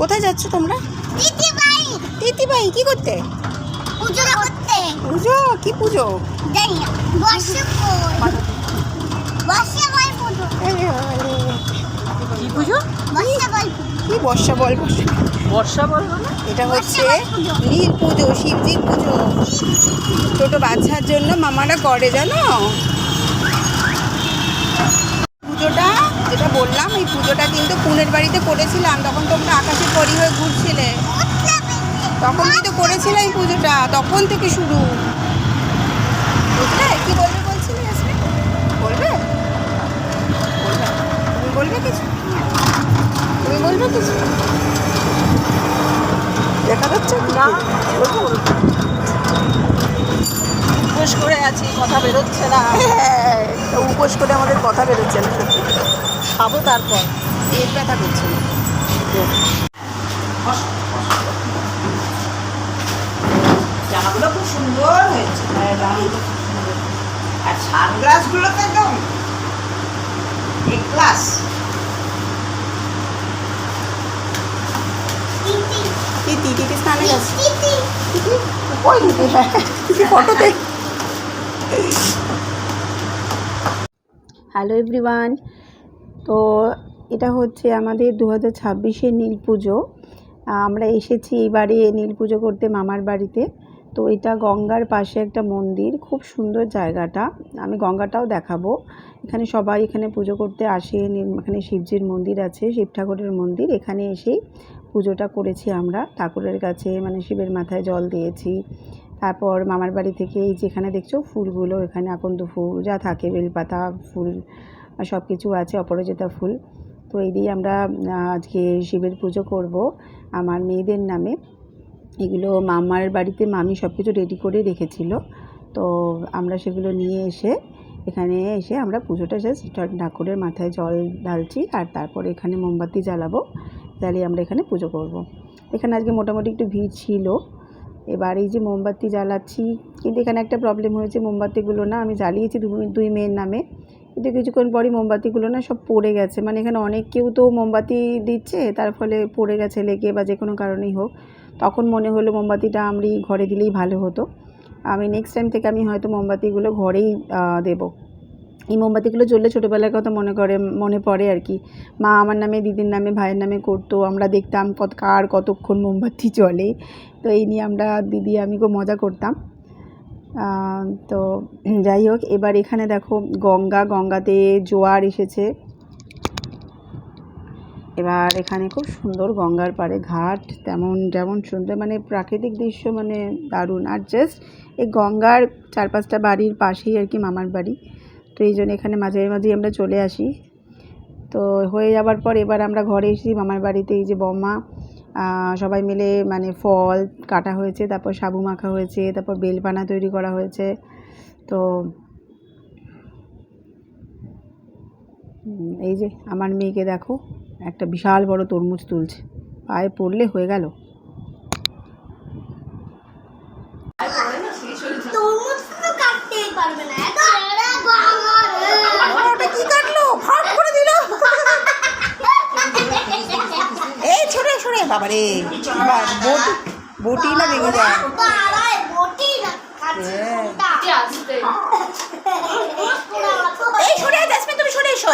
কোথায় যাচ্ছ তোমরা? দিদিভাই কি করতে? পুজো? কি পুজো? কি পুজো? কি বর্ষা বল? বর্ষা বল মানে? এটা হচ্ছে নীল পুজো, শিবজির পুজো। ছোট বাচ্চার জন্য মামারা করে, জানো? পুজোটা যেটা বললাম, এই পুজোটা কিন্তু পুনের বাড়িতে করেছিলাম। তখন তোমরা আকাশে পরি হয়ে ঘুরছিলে, তখন কিন্তু করেছিলে এই পুজোটা। তখন থেকে শুরু, বুঝলে? কি বলবে বলছিলে? বলবে? তুমি বলবে কিছু? তুমি বলবে কিছু? দেখা যাচ্ছে না, উপোস করে আছি, কথা বেরোচ্ছে না। হ্যাঁ, উপোস করে আমাদের কথা বেরোচ্ছে না। খাবো তারপর। পেট ব্যথা করছে। জামাগুলো খুব সুন্দর হয়েছে, আর সানগ্লাসগুলো তো একদম এ ক্লাস। দিদি স্নানে গেছে। ওই দিদি, হ্যাঁ ফটোতে। হ্যালো এভরিওয়ান, তো এটা হচ্ছে আমাদের 2026-এর নীল পুজো। আমরা এসেছি এবারে নীল পুজো করতে মামার বাড়িতে। তো এটা গঙ্গার পাশে একটা মন্দির, খুব সুন্দর জায়গাটা। আমি গঙ্গাটাও দেখাবো। এখানে সবাই এখানে পুজো করতে আসে। এখানে শিবজির মন্দির আছে, শিব ঠাকুরের মন্দির। এখানে এসেই পুজোটা করেছি আমরা ঠাকুরের কাছে, মানে শিবের মাথায় জল দিয়েছি। তারপর মামার বাড়ি থেকে এই যেখানে দেখছো ফুলগুলো, এখানে আকন্দ ফুল যা থাকে, বেলপাতা ফুল সব কিছু আছে, অপরাজিতা ফুল। তো এই দিয়ে আমরা আজকে শিবের পুজো করব আমার মেয়েদের নামে। এগুলো মামার বাড়িতে মামি সব কিছু রেডি করে রেখেছিল। তো আমরা সেগুলো নিয়ে এসে এখানে এসে আমরা পুজোটা জাস্ট ঠাকুরের মাথায় জল ঢালছি, আর তারপরে এখানে মোমবাতি জ্বালাবো। জ্বালিয়ে আমরা এখানে পুজো করব। এখানে আজকে মোটামুটি একটু ভিড় ছিল। এবার এই যে মোমবাতি জ্বালাচ্ছি, কিন্তু এখানে একটা প্রবলেম হয়েছে, মোমবাতিগুলো না আমি জ্বালিয়েছি দুই মেয়ের নামে, কিন্তু কিছুক্ষণ পরই মোমবাতিগুলো না সব পড়ে গেছে। মানে এখানে অনেক কেউ তো মোমবাতি দিচ্ছে, তার ফলে পড়ে গেছে লেগে বা যে কোনো কারণেই হোক। তখন মনে হলো মোমবাতিটা আমি ঘরে দিলেই ভালো হতো। আমি নেক্সট টাইম থেকে আমি হয়তো মোমবাতিগুলো ঘরেই দেবো। এই মোমবাতিগুলো জ্বললে ছোটোবেলার কথা মনে পড়ে আর কি। মা আমার নামে, দিদির নামে, ভাইয়ের নামে করতো। আমরা দেখতাম কতক্ষণ মোমবাতি জ্বলে। তো এই নিয়ে আমরা দিদি আমি খুব মজা করতাম। তো যাই হোক, এবার এখানে দেখো গঙ্গাতে জোয়ার এসেছে। এবার এখানে খুব সুন্দর গঙ্গার পাড়ে ঘাট, যেমন সুন্দর, মানে প্রাকৃতিক দৃশ্য, মানে দারুণ। আর জাস্ট এই গঙ্গার 4-5টা বাড়ির পাশেই আর কি মামার বাড়ি। তো এই জন্য এখানে মাঝে মাঝেই আমরা চলে আসি। তো হয়ে যাবার পর এবার আমরা ঘরে এসেছি মামার বাড়িতে। এই যে বম্মা সবাই মিলে মানে ফল কাটা হয়েছে, তারপর সাবু মাখা হয়েছে, তারপর বেলপানা তৈরি করা হয়েছে। তো এই যে আমার মেয়েকে দেখো, একটা বিশাল বড় তরমুজ তুলছে, পায়ে পড়লে হয়ে গেল। কি কাটলো? ফাট করে দিল। এই সরে বাবারে, বটি না ভেঙে যায়। এই সরে জেসমিন, তুমি সরে এসো।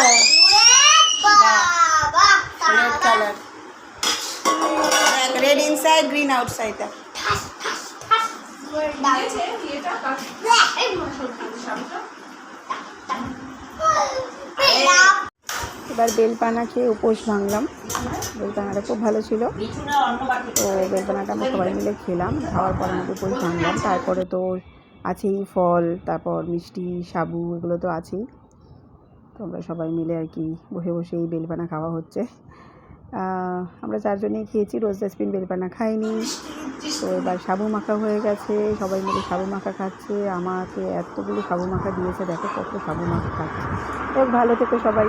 Red inside, green outside. এবার বেলপানা খেয়ে উপোস ভাঙলাম। বেলপানাটা খুব ভালো ছিল। তো বেলপানাটা আমরা সবাই মিলে খেলাম, খাওয়ার পর আমাদের উপোস ভাঙলাম। তারপরে তো আছেই ফল, তারপর মিষ্টি, সাবু, এগুলো তো আছেই। তো আমরা সবাই মিলে আর কি বসে বসে এই বেলপানা খাওয়া হচ্ছে। আমরা 4 জনেই খেয়েছি, রোজ জাসমিন বেলপানা খাইনি। তো এবার সাবু মাখা হয়ে গেছে, সবাই মিলে সাবু মাখা খাচ্ছে। আমাকে এতগুলো সাবু মাখা দিয়েছে, দেখো কত সাবু মাখা খাচ্ছে। তো ভালো থেকো সবাই।